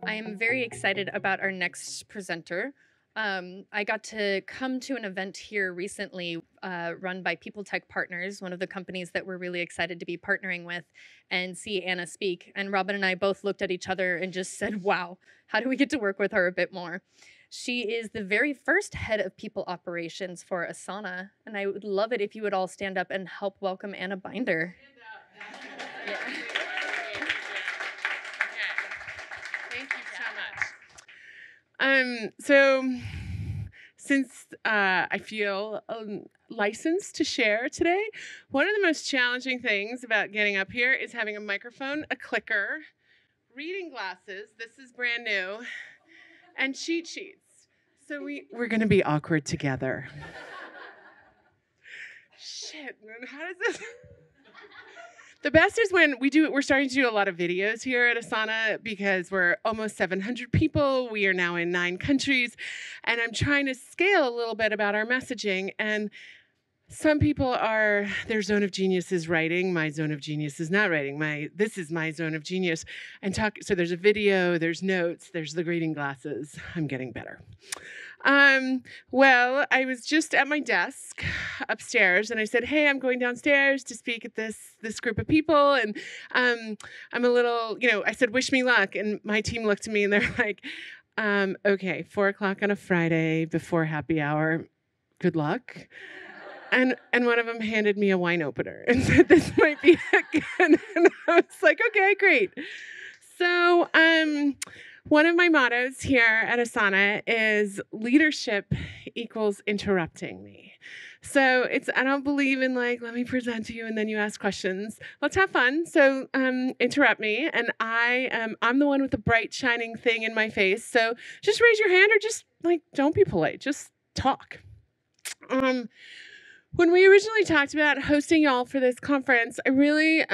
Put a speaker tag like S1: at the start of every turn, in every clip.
S1: I am very excited about our next presenter. I got to come to an event here recently run by People Tech Partners, one of the companies that we're really excited to be partnering with, and see Anna speak. And Robin and I both looked at each other and just said, wow, how do we get to work with her a bit more? She is the very first head of people operations for Asana, and I would love it if you would all stand up and help welcome Anna Binder.
S2: Yeah. Thank you so much. Since I feel licensed to share today, one of the most challenging things about getting up here is having a microphone, a clicker, reading glasses, this is brand new, and cheat sheets. So we're going to be awkward together. Shit, man, how does this... The best is when we're starting to do a lot of videos here at Asana because we're almost 700 people. We are now in 9 countries, and I'm trying to scale a little bit about our messaging. And some people their zone of genius is writing. My zone of genius is not writing. This is my zone of genius. So there's a video, there's notes, there's the reading glasses. I'm getting better. Well, I was just at my desk upstairs and I said, hey, I'm going downstairs to speak at this group of people. And I'm a little, I said, wish me luck. And my team looked at me and they're like, okay, 4:00 on a Friday before happy hour. Good luck. And one of them handed me a wine opener and said, this might be good. And I was like, okay, great. So, one of my mottos here at Asana is leadership equals interrupting me. So I don't believe in let me present to you and then you ask questions. Let's have fun. So interrupt me. And I'm the one with the bright shining thing in my face. So just raise your hand or just don't be polite. Just talk. When we originally talked about hosting y'all for this conference, I really,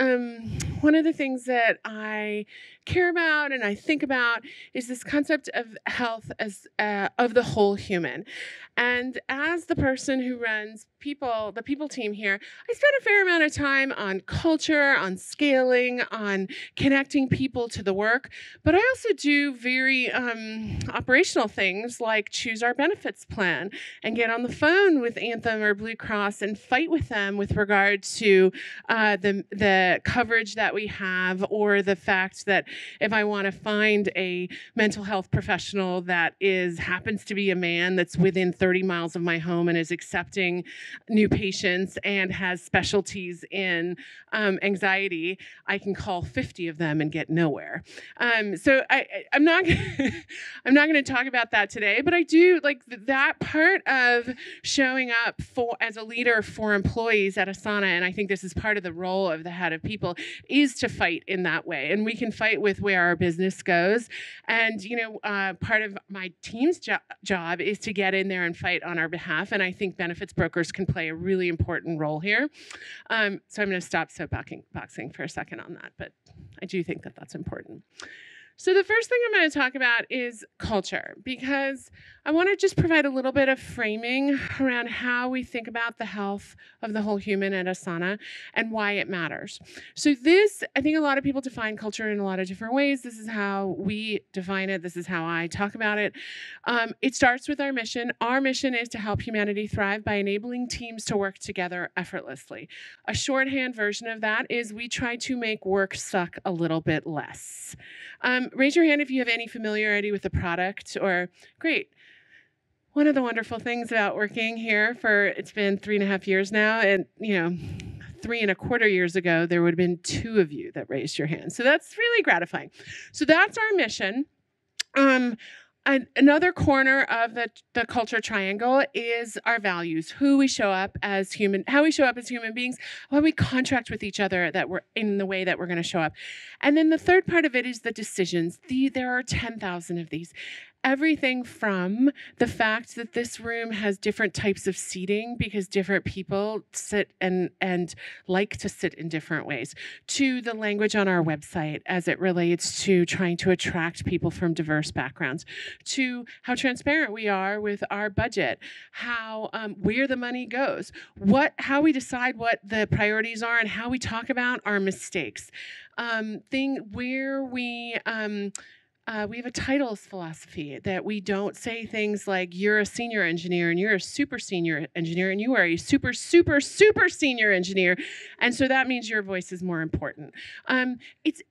S2: one of the things that I care about and I think about is this concept of health as of the whole human. And as the person who runs the people team here, I spend a fair amount of time on culture, on scaling, on connecting people to the work. But I also do very operational things like choose our benefits plan and get on the phone with Anthem or Blue Cross and fight with them with regard to the coverage that we have, or the fact that if I want to find a mental health professional that happens to be a man that's within 30 miles of my home and is accepting new patients and has specialties in anxiety, I can call 50 of them and get nowhere. So I'm not I'm not going to talk about that today, but I do that part of showing up as a leader for employees at Asana, and I think this is part of the role of the head of people, is to fight in that way. And we can fight with where our business goes. And part of my team's job is to get in there and fight on our behalf. And I think benefits brokers can play a really important role here. So I'm going to stop soapboxing for a second on that, but I do think that that's important. So the first thing I'm going to talk about is culture, because I want to just provide a little bit of framing around how we think about the health of the whole human at Asana and why it matters. So I think a lot of people define culture in a lot of different ways. This is how we define it. This is how I talk about it. It starts with our mission. Our mission is to help humanity thrive by enabling teams to work together effortlessly. A shorthand version of that is we try to make work suck a little bit less. Raise your hand if you have any familiarity with the product, or great. One of the wonderful things about working here it's been 3.5 years now, and 3.25 years ago, there would have been 2 of you that raised your hand. So that's really gratifying. So that's our mission. Another corner of the culture triangle is our values, how we show up as human beings, how we contract with each other that we're in the way that we're going to show up. And then the third part of it is the decisions. There are 10,000 of these. Everything from the fact that this room has different types of seating because different people sit and like to sit in different ways, to the language on our website as it relates to trying to attract people from diverse backgrounds, to how transparent we are with our budget, how where the money goes, how we decide what the priorities are, and how we talk about our mistakes. Where we We have a titles philosophy that we don't say things like you're a senior engineer and you're a super senior engineer and you are a super, super, super senior engineer. And so that means your voice is more important. It's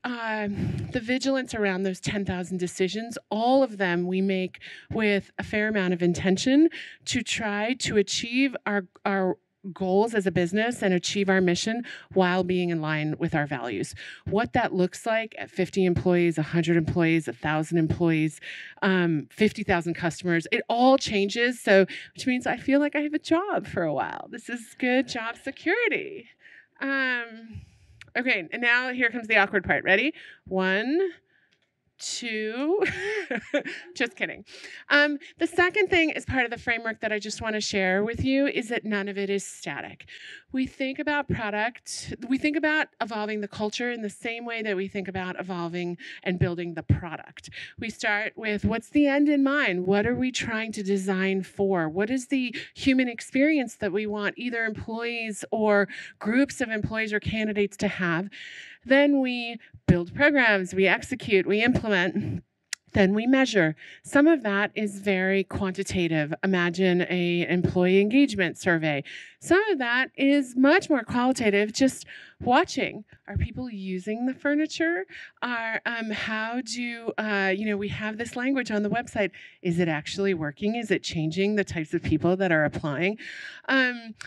S2: the vigilance around those 10,000 decisions, all of them we make with a fair amount of intention to try to achieve our goals as a business and achieve our mission while being in line with our values. What that looks like at 50 employees, 100 employees, 1,000 employees, 50,000 customers, it all changes. So, which means I feel like I have a job for a while. This is good job security. Okay, and now here comes the awkward part. Ready? 1, 2. Just kidding. The second thing is part of the framework that I just want to share with you is that none of it is static. We think about we think about evolving the culture in the same way that we think about evolving and building the product. We start with what's the end in mind? What are we trying to design for? What is the human experience that we want either employees or groups of employees or candidates to have? Then we build programs, we execute, we implement, then we measure. Some of that is very quantitative. Imagine an employee engagement survey. Some of that is much more qualitative, just watching. Are people using the furniture? How do, we have this language on the website. Is it actually working? Is it changing the types of people that are applying?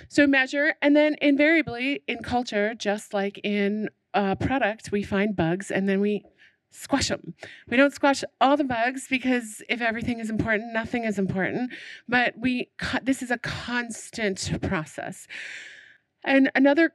S2: So measure, and then invariably in culture, just like in product, we find bugs and then we squash them. We don't squash all the bugs because if everything is important, nothing is important. But this is a constant process. And another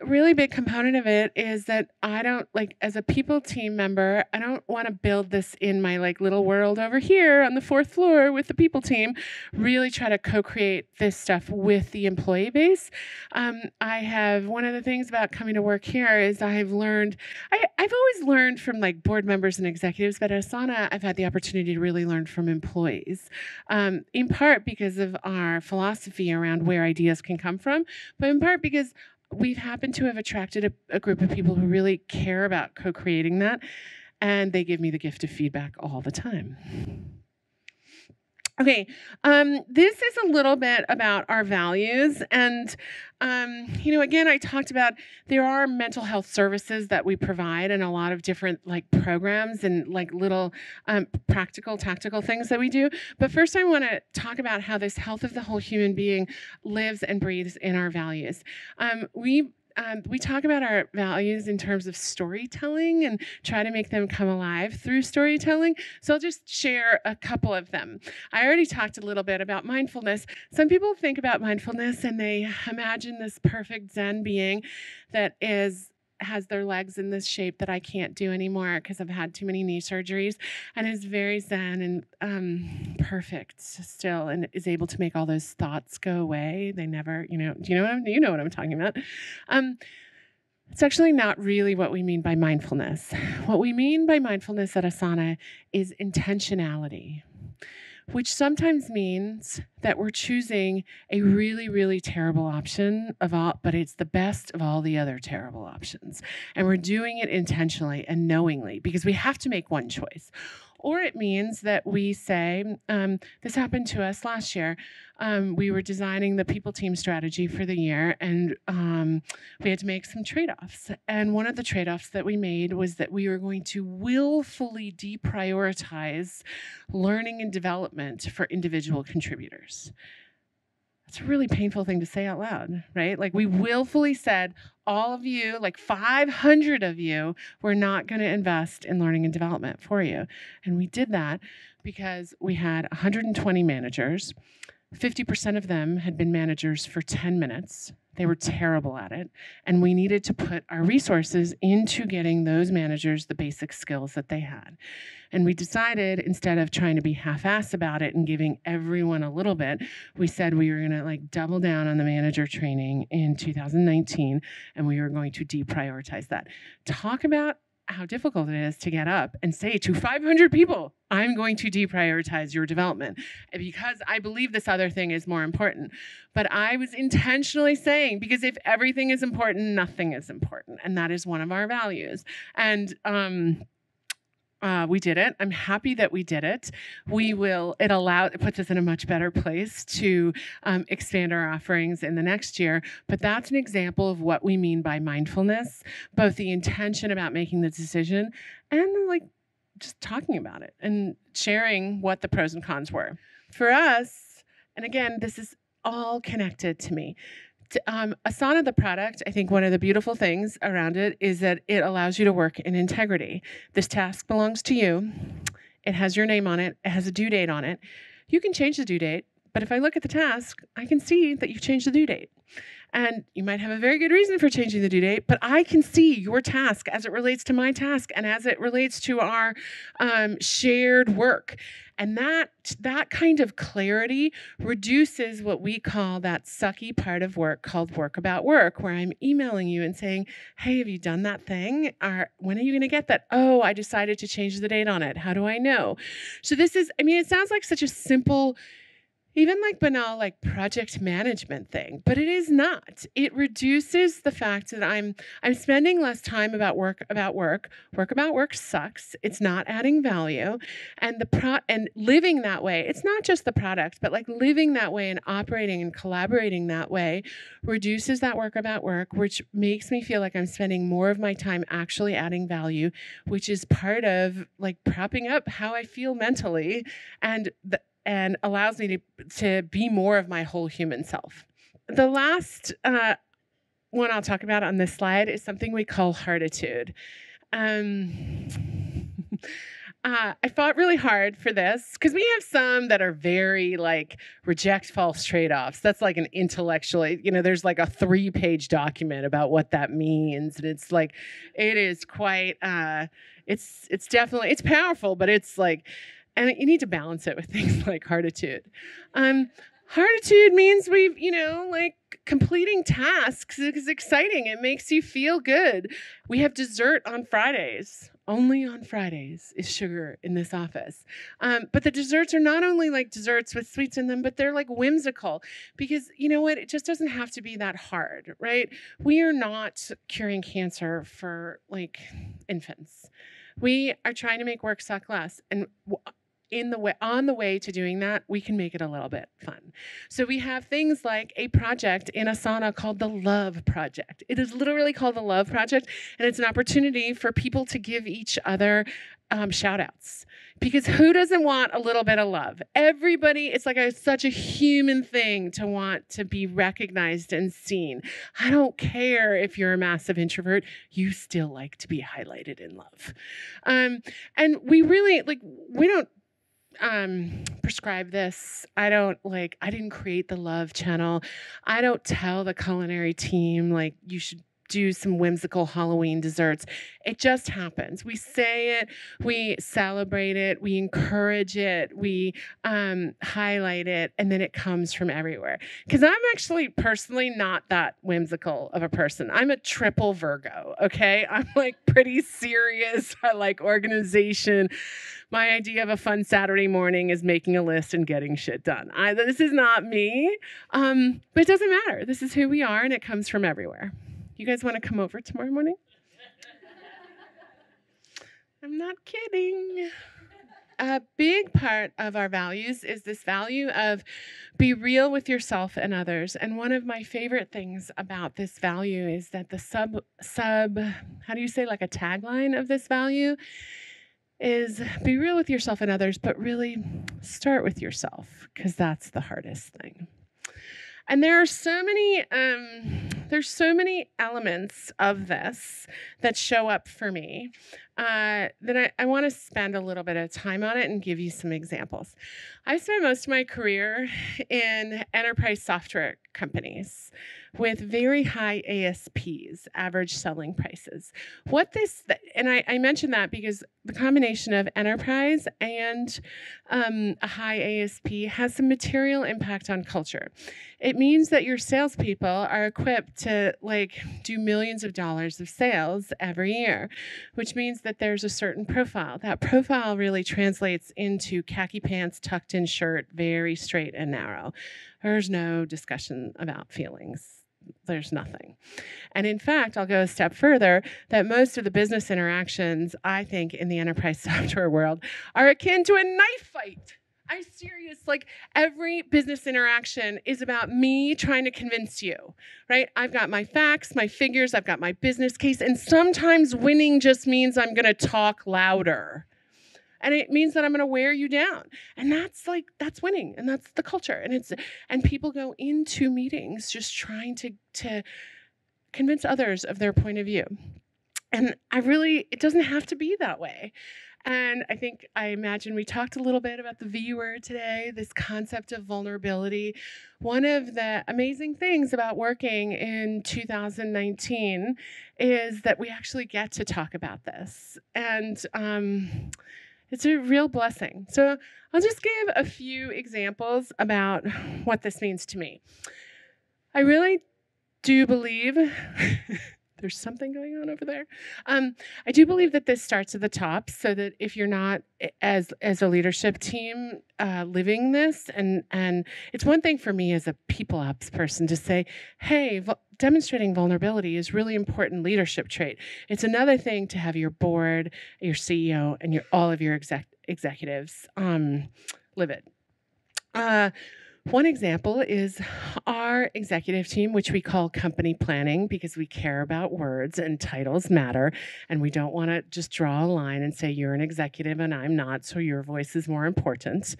S2: really big component of it is that I don't, as a people team member, I don't want to build this in my little world over here on the 4th floor with the people team, really try to co-create this stuff with the employee base. One of the things about coming to work here is I've always learned from board members and executives, but at Asana, I've had the opportunity to really learn from employees, in part because of our philosophy around where ideas can come from, but in part because we've happened to have attracted a group of people who really care about co-creating that, and they give me the gift of feedback all the time. Okay, this is a little bit about our values, and again, I talked about there are mental health services that we provide and a lot of different programs and little practical, tactical things that we do. But first, I want to talk about how this health of the whole human being lives and breathes in our values. We talk about our values in terms of storytelling and try to make them come alive through storytelling. So I'll just share a couple of them. I already talked a little bit about mindfulness. Some people think about mindfulness and they imagine this perfect Zen being that has their legs in this shape that I can't do anymore because I've had too many knee surgeries, and is very zen and perfect still, and is able to make all those thoughts go away. They never, you know what I'm talking about. It's actually not really what we mean by mindfulness. What we mean by mindfulness at Asana is intentionality, which sometimes means that we're choosing a really, really terrible option but it's the best of all the other terrible options. And we're doing it intentionally and knowingly because we have to make one choice. Or it means that we say, this happened to us last year. We were designing the people team strategy for the year, and we had to make some trade-offs. And one of the trade-offs that we made was that we were going to willfully deprioritize learning and development for individual contributors. That's a really painful thing to say out loud, right? We willfully said, all of you, 500 of you, we're not going to invest in learning and development for you. And we did that because we had 120 managers. 50% of them had been managers for 10 minutes. They were terrible at it. And we needed to put our resources into getting those managers the basic skills that they had. And we decided, instead of trying to be half-ass about it and giving everyone a little bit, we said we were going to double down on the manager training in 2019, and we were going to deprioritize that. Talk about how difficult it is to get up and say to 500 people, I'm going to deprioritize your development because I believe this other thing is more important. But I was intentionally saying, because if everything is important, nothing is important. And that is one of our values. And We did it. I'm happy that we did it. It puts us in a much better place to expand our offerings in the next year. But that's an example of what we mean by mindfulness, both the intention about making the decision and like just talking about it and sharing what the pros and cons were. For us, and again, this is all connected to me. Asana, the product, I think one of the beautiful things around it is that it allows you to work in integrity. This task belongs to you. It has your name on it. It has a due date on it. You can change the due date, but if I look at the task, I can see that you've changed the due date. And you might have a very good reason for changing the due date, but I can see your task as it relates to my task and as it relates to our shared work. And that kind of clarity reduces what we call that sucky part of work called work about work, where I'm emailing you and saying, hey, have you done that thing? Or when are you going to get that? Oh, I decided to change the date on it. How do I know? So it sounds like such a simple, even like banal, like project management thing, but it is not. It reduces the fact that I'm spending less time about work about work. Work about work sucks. It's not adding value, and and living that way. It's not just the product, but like living that way and operating and collaborating that way reduces that work about work, which makes me feel like I'm spending more of my time actually adding value, which is part of like propping up how I feel mentally and allows me to be more of my whole human self. The last one I'll talk about on this slide is something we call heartitude. I fought really hard for this because we have some that are very like reject false trade-offs. That's like an intellectually, there's like a 3-page document about what that means. And it's like, it is quite, it's definitely, it's powerful, but it's like, and you need to balance it with things like heartitude. Heartitude means like completing tasks is exciting. It makes you feel good. We have dessert on Fridays. Only on Fridays is sugar in this office. But the desserts are not only like desserts with sweets in them, but they're like whimsical because you know what? It just doesn't have to be that hard, right? We are not curing cancer for like infants. We are trying to make work suck less. And on the way to doing that, we can make it a little bit fun. So we have things like a project in Asana called the Love Project. It is literally called the Love Project, and it's an opportunity for people to give each other shout outs. Because who doesn't want a little bit of love? Everybody, it's like such a human thing to want to be recognized and seen. I don't care if you're a massive introvert, you still like to be highlighted in love. And we really, we don't prescribe this. I didn't create the love channel. I don't tell the culinary team, you should do some whimsical Halloween desserts. It just happens. We say it, we celebrate it, we encourage it, we highlight it, and then it comes from everywhere. Because I'm actually personally not that whimsical of a person. I'm a triple Virgo, okay? I'm pretty serious. I like organization. My idea of a fun Saturday morning is making a list and getting shit done. This is not me, but it doesn't matter. This is who we are, and it comes from everywhere. You guys want to come over tomorrow morning? I'm not kidding. A big part of our values is this value of be real with yourself and others. And one of my favorite things about this value is that the how do you say, like a tagline of this value is be real with yourself and others, but really start with yourself, because that's the hardest thing. And there are so many, there's so many elements of this that show up for me that I want to spend a little bit of time on it and give you some examples. I've spent most of my career in enterprise software companies with very high ASPs, average selling prices. I mention that because the combination of enterprise and a high ASP has some material impact on culture. It means that your salespeople are equipped to do millions of dollars of sales every year, which means that there's a certain profile. That profile really translates into khaki pants, tucked in shirt, very straight and narrow. There's no discussion about feelings. there's nothing. And in fact, I'll go a step further that most of the business interactions, I think, in the enterprise software world are akin to a knife fight. I'm serious. Like every business interaction is about me trying to convince you, right? I've got my facts, my figures, I've got my business case, and sometimes winning just means I'm going to talk louder. And it means that I'm going to wear you down. And that's winning. And that's the culture. And people go into meetings just trying to convince others of their point of view. And it doesn't have to be that way. And I imagine we talked a little bit about the V word today, this concept of vulnerability. One of the amazing things about working in 2019 is that we actually get to talk about this. And it's a real blessing. So I'll just give a few examples about what this means to me. I really do believe there's something going on over there. I do believe that this starts at the top, so that if you're not as a leadership team living this, and it's one thing for me as a people ops person to say, hey, demonstrating vulnerability is really important leadership trait. It's another thing to have your board, your CEO, and all of your executives live it. One example is our executive team, which we call company planning, because we care about words and titles matter, and we don't want to just draw a line and say you're an executive and I'm not, so your voice is more important.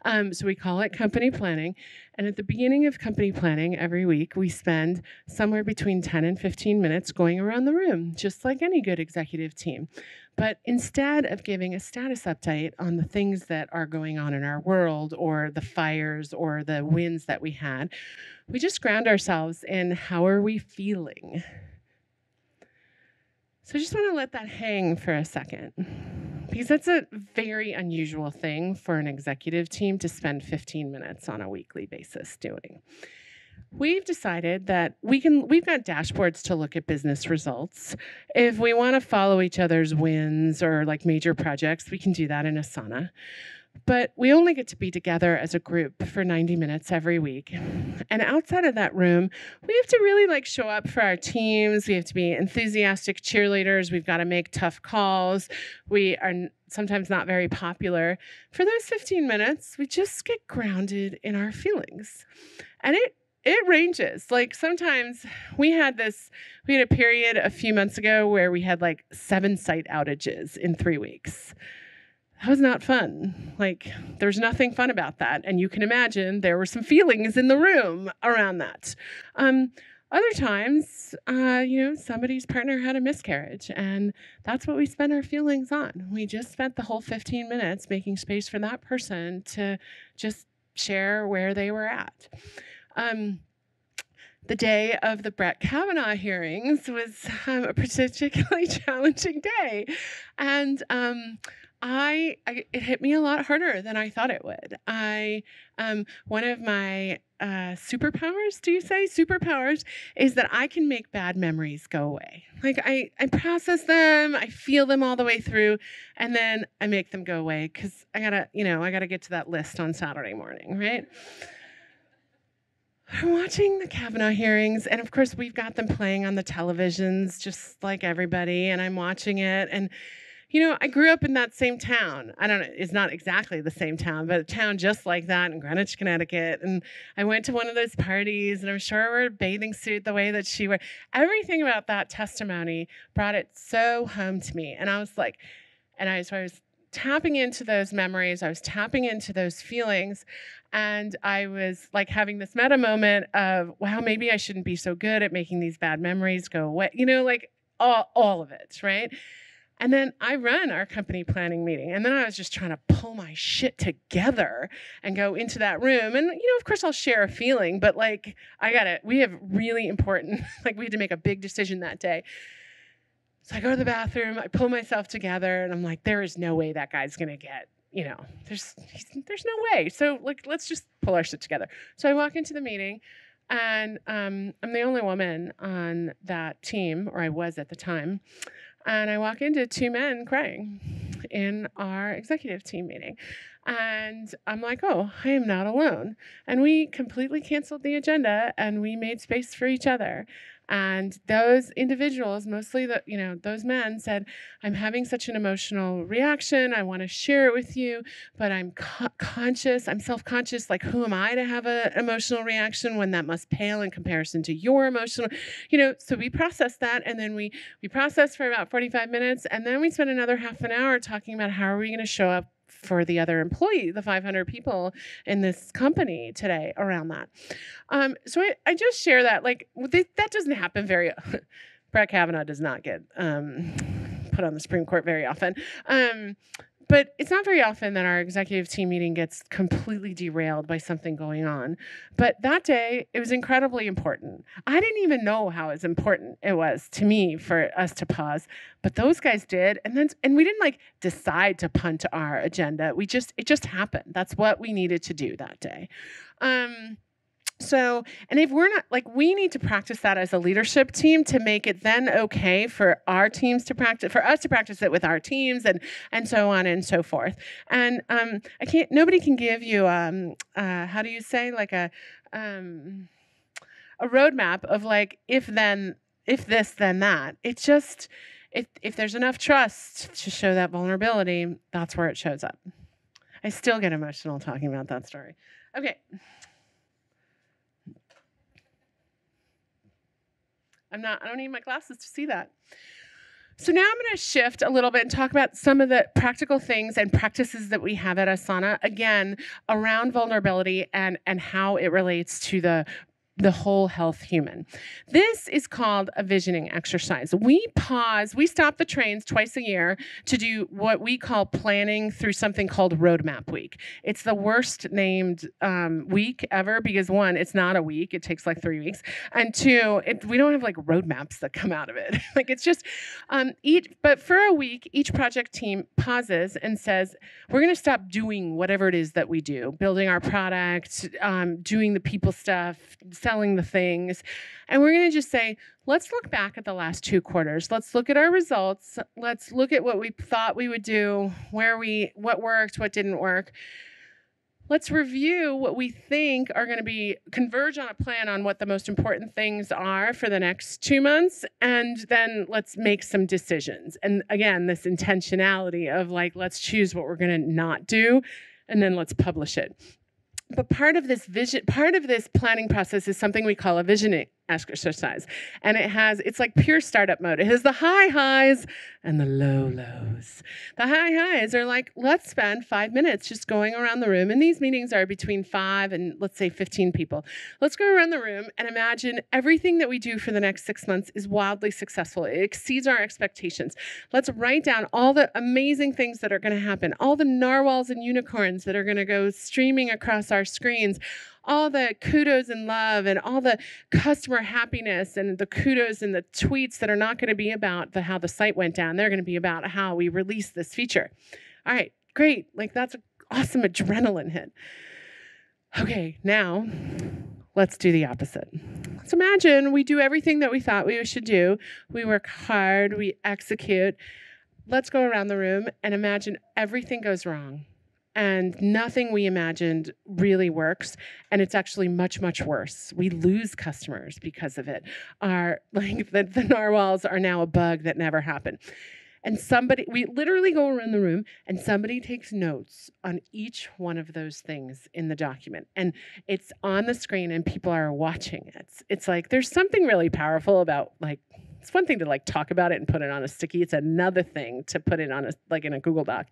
S2: So we call it company planning. And at the beginning of company planning every week, we spend somewhere between 10 and 15 minutes going around the room, just like any good executive team. But instead of giving a status update on the things that are going on in our world or the fires or the wins that we had, we just ground ourselves in how are we feeling. So I just want to let that hang for a second, because that's a very unusual thing for an executive team to spend 15 minutes on a weekly basis doing. We've decided that we've got dashboards to look at business results. If we want to follow each other's wins or like major projects, we can do that in Asana. But we only get to be together as a group for 90 minutes every week. And outside of that room, we have to really show up for our teams. We have to be enthusiastic cheerleaders. We've got to make tough calls. We are sometimes not very popular. For those 15 minutes, we just get grounded in our feelings. And it ranges. Sometimes we had a period a few months ago where we had 7 site outages in 3 weeks. That was not fun. There's nothing fun about that. And you can imagine there were some feelings in the room around that. Other times, somebody's partner had a miscarriage, and that's what we spent our feelings on. We just spent the whole 15 minutes making space for that person to just share where they were at. The day of the Brett Kavanaugh hearings was a particularly challenging day. And it hit me a lot harder than I thought it would. One of my superpowers, do you say? Superpowers is that I can make bad memories go away. I process them, I feel them all the way through, and then I make them go away because I gotta get to that list on Saturday morning, right? I'm watching the Kavanaugh hearings, and of course we've got them playing on the televisions just like everybody, and I'm watching it, and I grew up in that same town. I don't know, it's not exactly the same town, but a town just like that in Greenwich, Connecticut. And I went to one of those parties, and I'm sure I wore a bathing suit the way that she wore. Everything about that testimony brought it so home to me. And I was tapping into those memories. I was tapping into those feelings. And I was having this meta moment of, wow, maybe I shouldn't be so good at making these bad memories go away. All of it, right? And then I run our company planning meeting. And then I was just trying to pull my shit together and go into that room. And, of course, I'll share a feeling, but we have really important, we had to make a big decision that day. So I go to the bathroom, I pull myself together, and I'm like, there is no way that guy's going to get, there's no way. So let's just pull our shit together. So I walk into the meeting, and I'm the only woman on that team, or I was at the time. And I walk into 2 men crying. in our executive team meeting. And I'm like, oh, I am not alone. And we completely canceled the agenda and we made space for each other. And those individuals, mostly those men said, I'm having such an emotional reaction. I want to share it with you, but I'm conscious. I'm self-conscious. Like, who am I to have an emotional reaction when that must pale in comparison to your emotional, so we processed that. And then we processed for about 45 minutes. And then we spent another half an hour talking about how are we going to show up for the other employee, the 500 people in this company today around that. So I just share that, that doesn't happen very, Brett Kavanaugh does not get put on the Supreme Court very often. But it's not very often that our executive team meeting gets completely derailed by something going on. But that day, it was incredibly important. I didn't even know how as important it was to me for us to pause, but those guys did. And we didn't decide to punt our agenda. It just happened. That's what we needed to do that day. So, and if we're not, we need to practice that as a leadership team to make it then okay for our teams to practice, for us to practice it with our teams and so on and so forth. And nobody can give you, how do you say, a roadmap of if this, then that. It's just, if there's enough trust to show that vulnerability, that's where it shows up. I still get emotional talking about that story. Okay. I don't need my glasses to see that. So now I'm going to shift a little bit and talk about some of the practical things and practices that we have at Asana, again, around vulnerability and how it relates to the whole health human. This is called a visioning exercise. We stop the trains twice a year to do what we call planning through something called Roadmap Week. It's the worst named week ever because one, it's not a week. It takes 3 weeks. And two, we don't have roadmaps that come out of it. It's just, but for a week, each project team pauses and says, we're going to stop doing whatever it is that we do, building our product, doing the people stuff, selling the things. And we're going to just say, let's look back at the last 2 quarters. Let's look at our results. Let's look at what we thought we would do, what worked, what didn't work. Let's review what we think are going to converge on a plan on what the most important things are for the next 2 months. And then let's make some decisions. And again, this intentionality of let's choose what we're going to not do, and then let's publish it. But part of this planning process is something we call a visioning exercise. And it's like pure startup mode. It has the high highs and the low lows. The high highs are let's spend 5 minutes just going around the room. And these meetings are between 5 and let's say 15 people. Let's go around the room and imagine everything that we do for the next 6 months is wildly successful. It exceeds our expectations. Let's write down all the amazing things that are going to happen, all the narwhals and unicorns that are going to go streaming across our screens, all the kudos and love and all the customer happiness and the kudos and the tweets that are not going to be about how the site went down. They're going to be about how we released this feature. All right, great. That's an awesome adrenaline hit. Okay, now let's do the opposite. Let's imagine we do everything that we thought we should do. We work hard, we execute. Let's go around the room and imagine everything goes wrong. And nothing we imagined really works, and it's actually much, much worse. We lose customers because of it. The narwhals are now a bug that never happened. And we literally go around the room, and somebody takes notes on each one of those things in the document. And it's on the screen, and people are watching it. It's there's something really powerful about, it's one thing to talk about it and put it on a sticky. It's another thing to put it on in a Google Doc.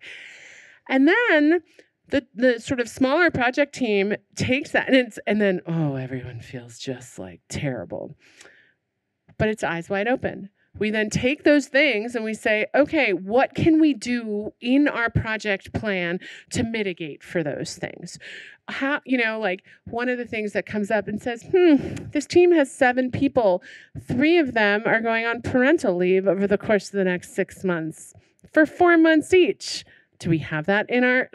S2: And then the sort of smaller project team takes that and then everyone feels just terrible. But it's eyes wide open. We then take those things and we say, okay, what can we do in our project plan to mitigate for those things? How, one of the things that comes up and says, this team has 7 people. 3 of them are going on parental leave over the course of the next 6 months for 4 months each. Do we have that in our,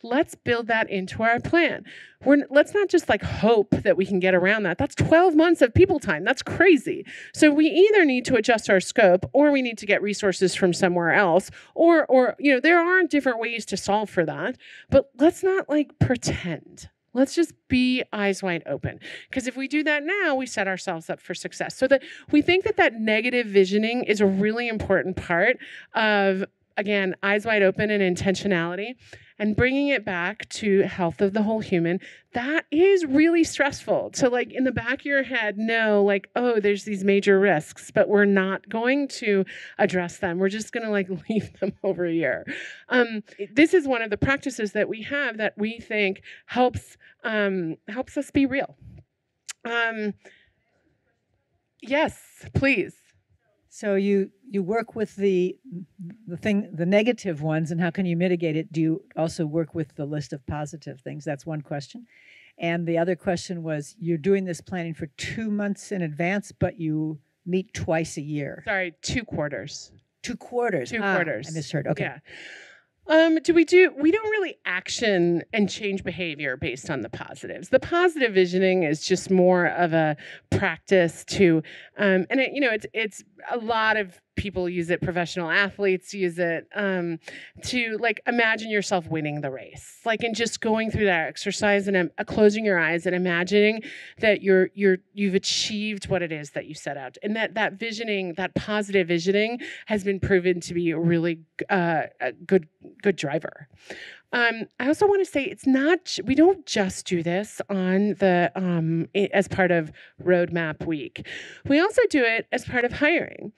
S2: let's build that into our plan. Let's not just hope that we can get around that. That's 12 months of people time. That's crazy. So we either need to adjust our scope, or we need to get resources from somewhere else, or there are different ways to solve for that, but let's not pretend. Let's just be eyes wide open. Because if we do that now, we set ourselves up for success. So that we think that negative visioning is a really important part of, again, eyes wide open and intentionality, and bringing it back to health of the whole human. That is really stressful to in the back of your head know oh, there's these major risks, but we're not going to address them. We're just going to leave them over here. This is one of the practices that we have that we think helps us be real. Yes, please.
S3: So you work with the negative ones, and how can you mitigate it? Do you also work with the list of positive things? That's one question. And the other question was, you're doing this planning for 2 months in advance, but you meet twice a year.
S2: Sorry, 2 quarters.
S3: 2 quarters.
S2: 2 quarters.
S3: I misheard. Okay.
S2: Yeah. We don't really action and change behavior based on the positives. The positive visioning is just more of a practice to, and it's a lot of people use it. Professional athletes use it to imagine yourself winning the race, and just going through that exercise and closing your eyes and imagining that you've achieved what it is that you set out, and that visioning, that positive visioning, has been proven to be a really a good driver. I also want to say we don't just do this on as part of Roadmap Week. We also do it as part of hiring.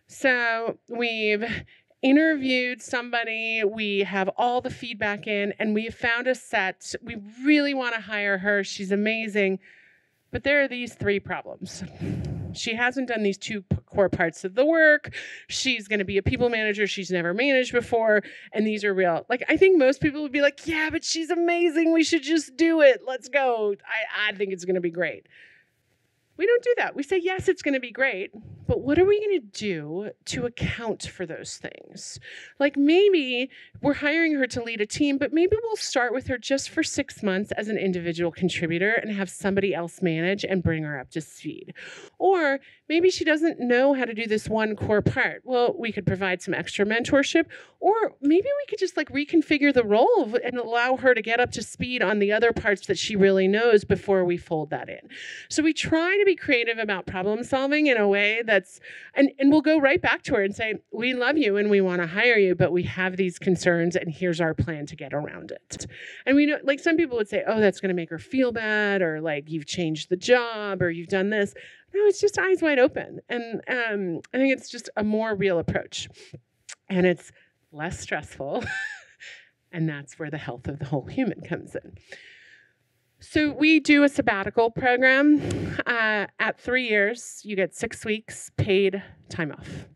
S2: So we've interviewed somebody, we have all the feedback in, and we found a set. We really want to hire her. She's amazing. But there are these 3 problems. She hasn't done these 2 core parts of the work. She's going to be a people manager she's never managed before. And these are real. I think most people would be yeah, but she's amazing. We should just do it. Let's go. I think it's going to be great. We don't do that. We say, yes, it's going to be great, but what are we going to do to account for those things? Maybe we're hiring her to lead a team, but maybe we'll start with her just for 6 months as an individual contributor and have somebody else manage and bring her up to speed. Or maybe she doesn't know how to do this one core part. Well, we could provide some extra mentorship, or maybe we could just reconfigure the role and allow her to get up to speed on the other parts that she really knows before we fold that in. So we try to be creative about problem solving in a way that's, and we'll go right back to her and say, we love you and we want to hire you, but we have these concerns and here's our plan to get around it. And we know, some people would say, oh, that's going to make her feel bad, or you've changed the job, or you've done this. No, it's just eyes wide open. And I think it's just a more real approach. And it's less stressful. And that's where the health of the whole human comes in. So we do a sabbatical program. At 3 years, you get 6 weeks paid time off.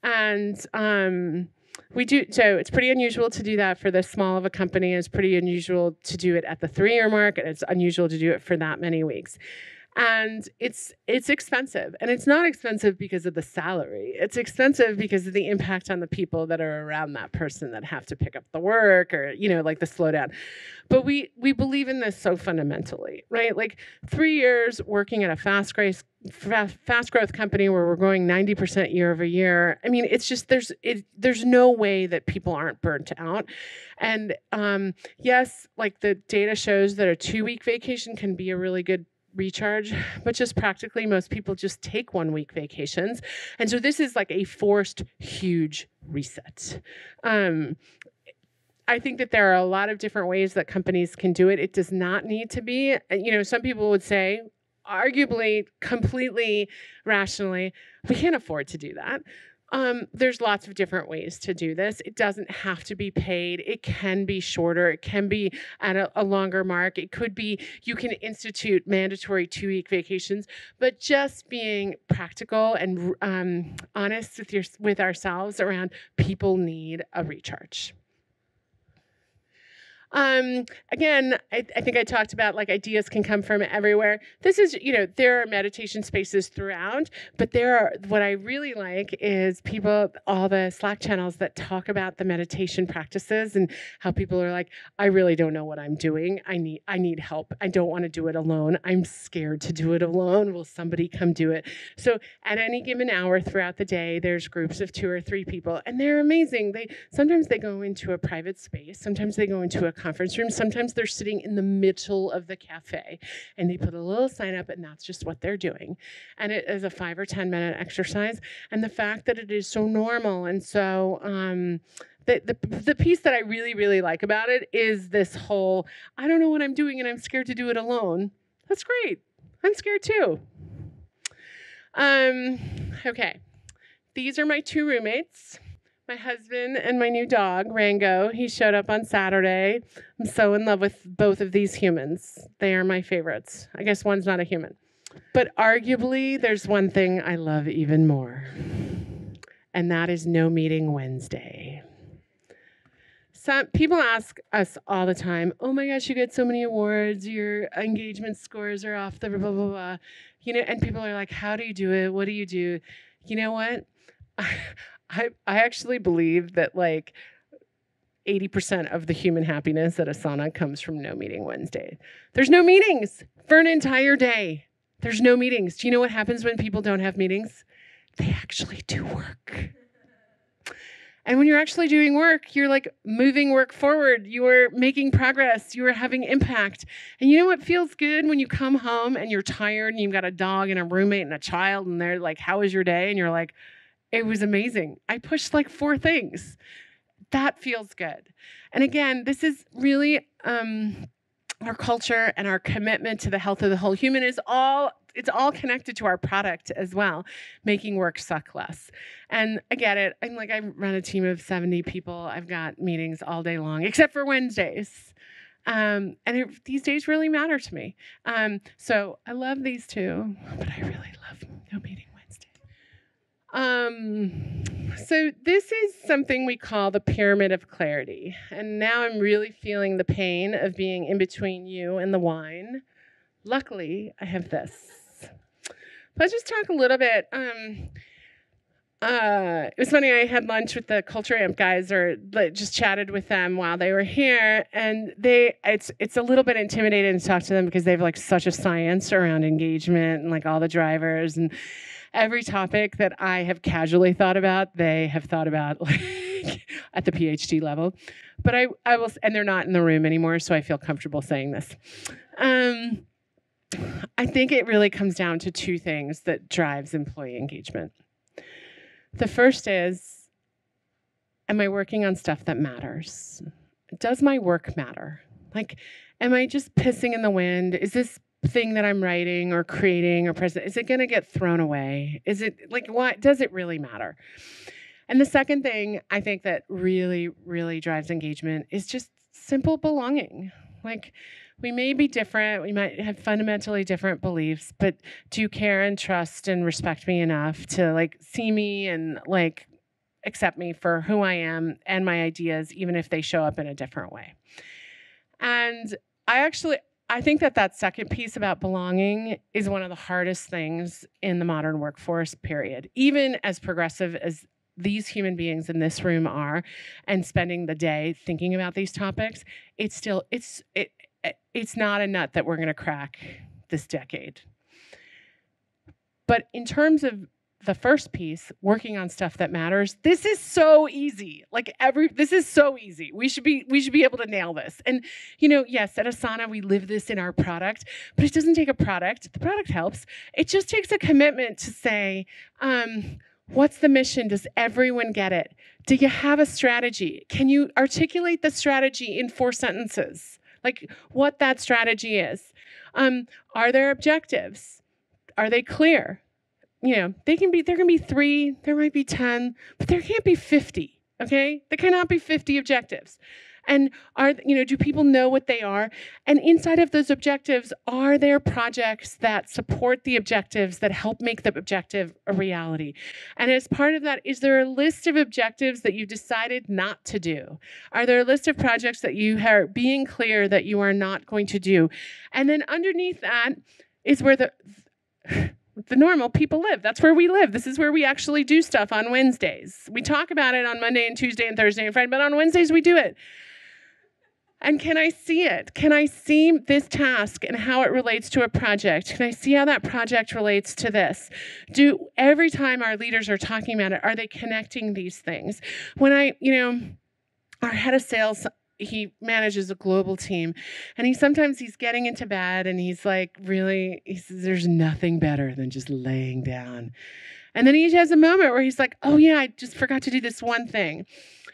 S2: And we do, so it's pretty unusual to do that for this small of a company. It's pretty unusual to do it at the 3-year mark, and it's unusual to do it for that many weeks. And it's expensive. And it's not expensive because of the salary. It's expensive because of the impact on the people that are around that person that have to pick up the work, or, the slowdown. But we believe in this so fundamentally, right? 3 years working at a fast growth company where we're growing 90% year over year. I mean, it's just, there's no way that people aren't burnt out. And yes, the data shows that a 2-week vacation can be a really good recharge, but just practically most people just take 1-week vacations. And so this is a forced huge reset. I think that there are a lot of different ways that companies can do it. It does not need to be, some people would say, arguably, completely rationally, we can't afford to do that. There's lots of different ways to do this. It doesn't have to be paid. It can be shorter. It can be at a longer mark. It could be, you can institute mandatory 2-week vacations, but just being practical and honest with ourselves around people need a recharge. Again, I think I talked about like ideas can come from everywhere. This is, there are meditation spaces throughout, but what I really like is people, all the Slack channels that talk about the meditation practices and how people are like, I really don't know what I'm doing. I need help. I don't want to do it alone. I'm scared to do it alone. Will somebody come do it? So at any given hour throughout the day, there's groups of 2 or 3 people, and they're amazing. Sometimes they go into a private space. Sometimes they go into a conference room. Sometimes they're sitting in the middle of the cafe, and they put a little sign up, and that's just what they're doing. And it is a 5 or 10 minute exercise. And the fact that it is so normal and so the piece that I really, really like about it is this whole, I don't know what I'm doing and I'm scared to do it alone. That's great. I'm scared too. Okay. These are my 2 roommates, my husband and my new dog, Rango. He showed up on Saturday. I'm so in love with both of these humans. They are my favorites. I guess one's not a human. But arguably, there's one thing I love even more, and that is No Meeting Wednesday. Some people ask us all the time, oh my gosh, you get so many awards, your engagement scores are off the blah, blah, blah. And people are like, how do you do it? What do you do? You know what? I actually believe that like 80% of the human happiness at Asana comes from No Meeting Wednesday. There's no meetings for an entire day. There's no meetings. Do you know what happens when people don't have meetings? They actually do work. And when you're actually doing work, you're like moving work forward. You are making progress. You are having impact. And you know what feels good when you come home and you're tired and you've got a dog and a roommate and a child and they're like, how was your day? And you're like, it was amazing. I pushed like 4 things. That feels good. And again, this is really our culture and our commitment to the health of the whole human it's all connected to our product as well, making work suck less. And I get it. I run a team of 70 people. I've got meetings all day long, except for Wednesdays. These days really matter to me. So I love these 2, but I really love No Meeting Wednesday. So this is something we call the pyramid of clarity. And now I'm really feeling the pain of being in between you and the wine. Luckily, I have this. Let's just talk a little bit. It was funny, I had lunch with the Culture Amp guys, or just chatted with them while they were here, and it's a little bit intimidating to talk to them because they have like such a science around engagement and like all the drivers, and every topic that I have casually thought about, they have thought about like at the PhD level. But I will, and they're not in the room anymore, so I feel comfortable saying this. I think it really comes down to 2 things that drives employee engagement. The first is, am I working on stuff that matters? Does my work matter? Like, am I just pissing in the wind? Is this thing that I'm writing or creating or present, is it going to get thrown away? Is it like, what does it really matter? And the second thing I think that really, really drives engagement is just simple belonging. Like, we may be different, we might have fundamentally different beliefs, but do you care and trust and respect me enough to like see me and like accept me for who I am and my ideas, even if they show up in a different way? And I think that second piece about belonging is one of the hardest things in the modern workforce, period. Even as progressive as these human beings in this room are and spending the day thinking about these topics, it's not a nut that we're going to crack this decade. But in terms of the first piece, working on stuff that matters, this is so easy. This is so easy. We should be able to nail this. And yes, at Asana we live this in our product, but it doesn't take a product. The product helps. It just takes a commitment to say, what's the mission? Does everyone get it? Do you have a strategy? Can you articulate the strategy in 4 sentences? Like what that strategy is. Are there objectives? Are they clear? There can be 3, there might be 10, but there can't be 50, okay? There cannot be 50 objectives. And do people know what they are? And inside of those objectives, are there projects that support the objectives, that help make the objective a reality? And as part of that, is there a list of objectives that you decided not to do? Are there a list of projects that you are being clear that you are not going to do? And then underneath that is where the normal people live. That's where we live. This is where we actually do stuff on Wednesdays. We talk about it on Monday and Tuesday and Thursday and Friday, but on Wednesdays we do it. And can I see it? Can I see this task and how it relates to a project? Can I see how that project relates to this? Every time our leaders are talking about it, are they connecting these things? When our head of sales, he manages a global team, and sometimes he's getting into bed and he's like, he says, there's nothing better than just laying down. And then he has a moment where he's like, oh yeah, I just forgot to do this one thing.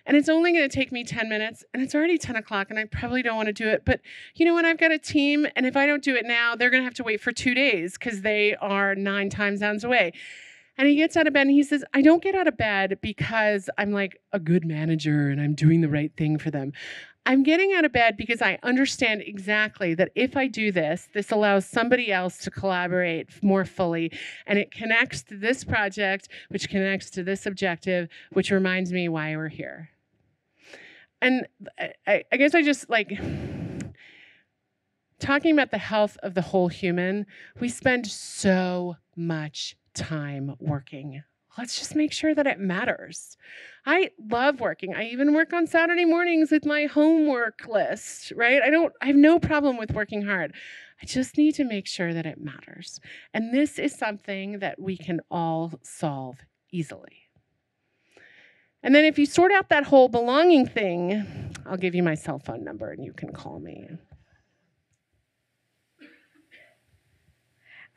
S2: And it's only going to take me 10 minutes, and it's already 10 o'clock, and I probably don't want to do it. But you know what? I've got a team, and if I don't do it now, they're going to have to wait for 2 days because they are 9 time zones away. And he gets out of bed, and he says, I don't get out of bed because I'm like a good manager and I'm doing the right thing for them. I'm getting out of bed because I understand exactly that if I do this, this allows somebody else to collaborate more fully. And it connects to this project, which connects to this objective, which reminds me why we're here. And I guess I just talking about the health of the whole human, we spend so much time working. Let's just make sure that it matters. I love working. I even work on Saturday mornings with my homework list, right? I have no problem with working hard. I just need to make sure that it matters. And this is something that we can all solve easily. And then if you sort out that whole belonging thing, I'll give you my cell phone number and you can call me.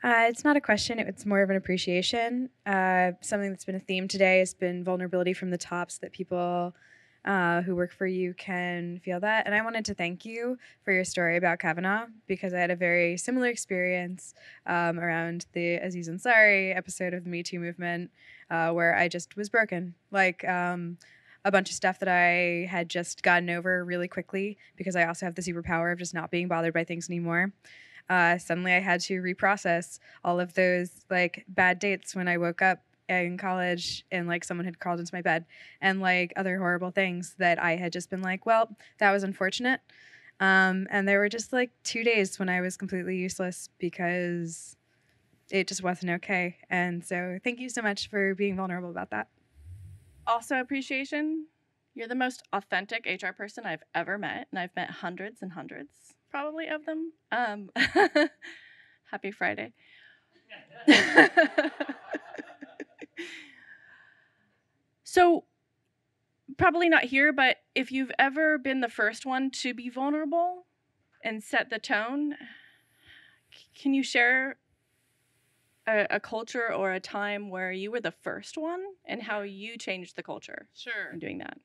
S4: It's not a question, it's more of an appreciation. Something that's been a theme today has been vulnerability from the top, so that people who work for you can feel that. And I wanted to thank you for your story about Kavanaugh, because I had a very similar experience around the Aziz Ansari episode of the Me Too movement, where I just was broken. A bunch of stuff that I had just gotten over really quickly, because I also have the superpower of just not being bothered by things anymore. Suddenly I had to reprocess all of those bad dates when I woke up in college and someone had crawled into my bed, and other horrible things that I had just been well, that was unfortunate. And there were just 2 days when I was completely useless because it just wasn't okay. And so thank you so much for being vulnerable about that.
S5: Also appreciation. You're the most authentic HR person I've ever met, and I've met hundreds and hundreds probably of them. Happy Friday. So probably not here, but if you've ever been the first one to be vulnerable and set the tone, can you share a culture or a time where you were the first one and how you changed the culture?
S2: Sure.
S5: In doing that?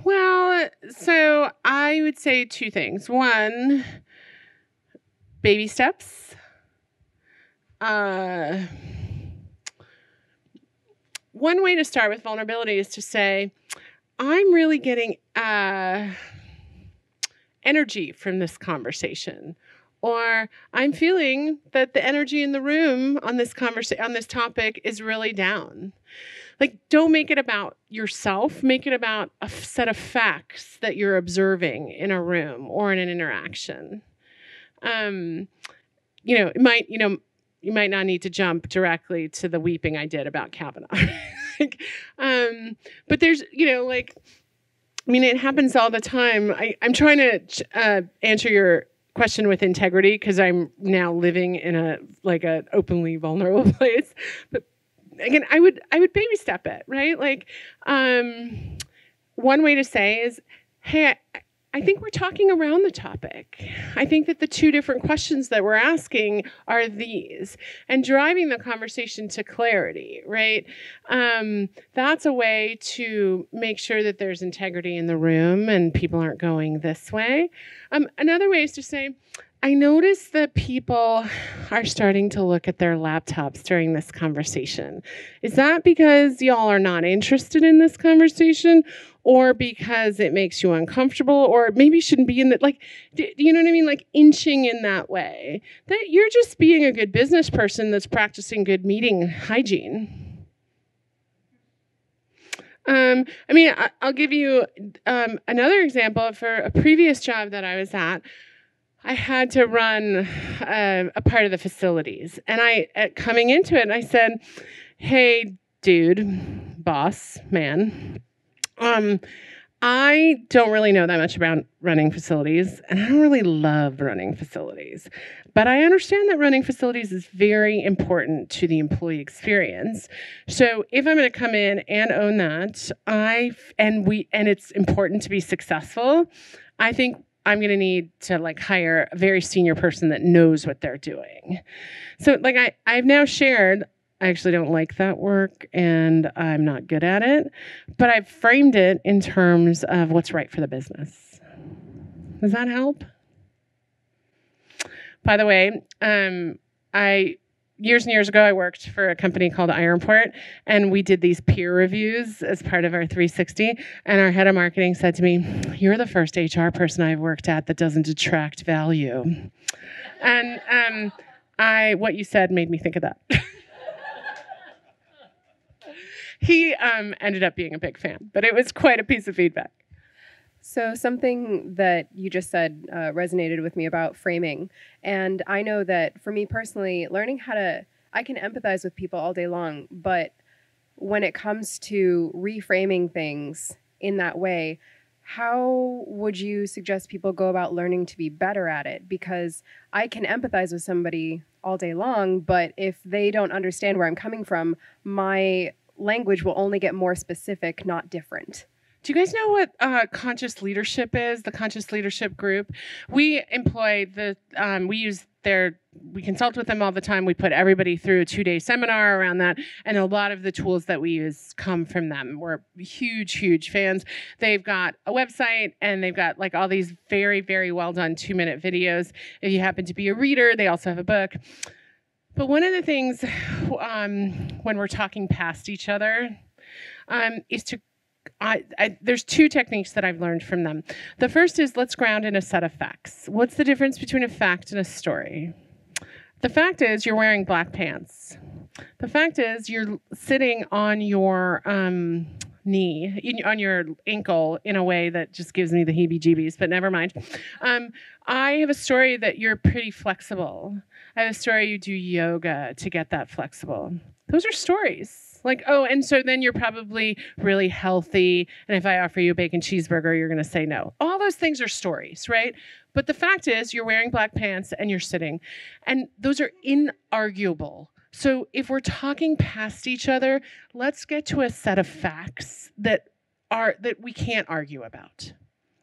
S2: Well, so I would say 2 things. One, baby steps. One way to start with vulnerability is to say, I'm really getting energy from this conversation. Or I'm feeling that the energy in the room on this topic is really down. Don't make it about yourself. Make it about a set of facts that you're observing in a room or in an interaction. You might not need to jump directly to the weeping I did about Kavanaugh. But there's, it happens all the time. I'm trying to answer your question with integrity, because I'm now living in a openly vulnerable place. But again, I would baby step it, right? One way to say is, hey, I think we're talking around the topic. I think that the 2 different questions that we're asking are these, and driving the conversation to clarity, right? That's a way to make sure that there's integrity in the room and people aren't going this way. Another way is to say, I noticed that people are starting to look at their laptops during this conversation. Is that because y'all are not interested in this conversation, or because it makes you uncomfortable, or maybe shouldn't be in the, like, do you know what I mean? Like inching in that way. That you're just being a good business person that's practicing good meeting hygiene. I'll give you another example. For a previous job that I was at, I had to run a part of the facilities. And coming into it, I said, hey, dude, boss, man, I don't really know that much about running facilities, and I don't really love running facilities. But I understand that running facilities is very important to the employee experience. So if I'm going to come in and own that, and it's important to be successful, I think I'm going to need to hire a very senior person that knows what they're doing. So I've now shared, I actually don't like that work and I'm not good at it, but I've framed it in terms of what's right for the business. Does that help? By the way, years and years ago, I worked for a company called Ironport, and we did these peer reviews as part of our 360, and our head of marketing said to me, you're the first HR person I've worked at that doesn't detract value. And what you said made me think of that. He ended up being a big fan, but it was quite a piece of feedback.
S6: So something that you just said resonated with me about framing. And I know that for me personally, I can empathize with people all day long, but when it comes to reframing things in that way, how would you suggest people go about learning to be better at it? Because I can empathize with somebody all day long, but if they don't understand where I'm coming from, my language will only get more specific, not different.
S2: Do you guys know what conscious leadership is? The conscious leadership group. We employ we consult with them all the time. We put everybody through a 2-day seminar around that. And a lot of the tools that we use come from them. We're huge, huge fans. They've got a website and they've got all these very, very well done 2-minute videos. If you happen to be a reader, they also have a book. But one of the things when we're talking past each other is to there's 2 techniques that I've learned from them. The first is let's ground in a set of facts. What's the difference between a fact and a story? The fact is you're wearing black pants. The fact is you're sitting on your knee, on your ankle in a way that just gives me the heebie-jeebies, but never mind. I have a story that you're pretty flexible. I have a story you do yoga to get that flexible. Those are stories. And so then you're probably really healthy, and if I offer you a bacon cheeseburger, you're going to say no. All those things are stories, right? But the fact is you're wearing black pants and you're sitting, and those are inarguable. So if we're talking past each other, let's get to a set of facts that we can't argue about.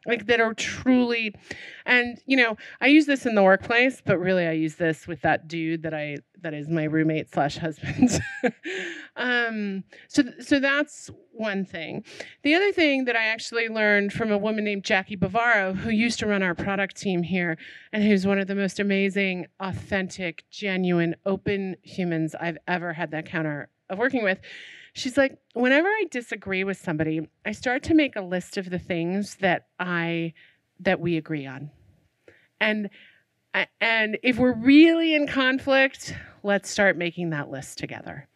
S2: That are truly, and I use this in the workplace, but really I use this with that dude that is my roommate / husband. So that's one thing. The other thing that I actually learned from a woman named Jackie Bavaro, who used to run our product team here, and who's one of the most amazing, authentic, genuine, open humans I've ever had the honor of working with. She's like, whenever I disagree with somebody, I start to make a list of the things that we agree on. And if we're really in conflict, let's start making that list together.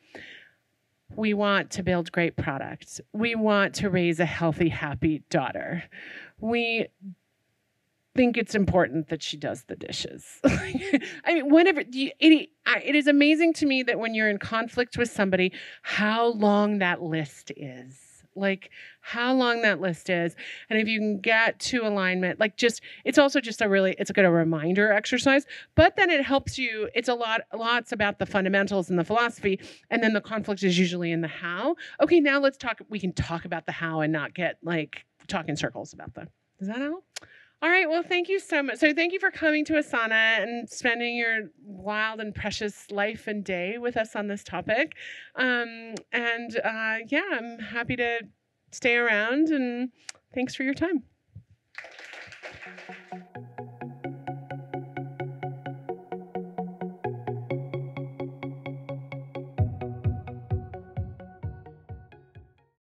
S2: We want to build great products. We want to raise a healthy, happy daughter. We think it's important that she does the dishes. It is amazing to me that when you're in conflict with somebody, how long that list is. How long that list is. And if you can get to alignment, it's also just it's a good reminder exercise, but then it helps you. It's lots about the fundamentals and the philosophy, and then the conflict is usually in the how. Okay, now let's talk. We can talk about the how and not get talk in circles about them. Does that help? All right, well, thank you so much. So thank you for coming to Asana and spending your wild and precious life and day with us on this topic. I'm happy to stay around, and thanks for your time.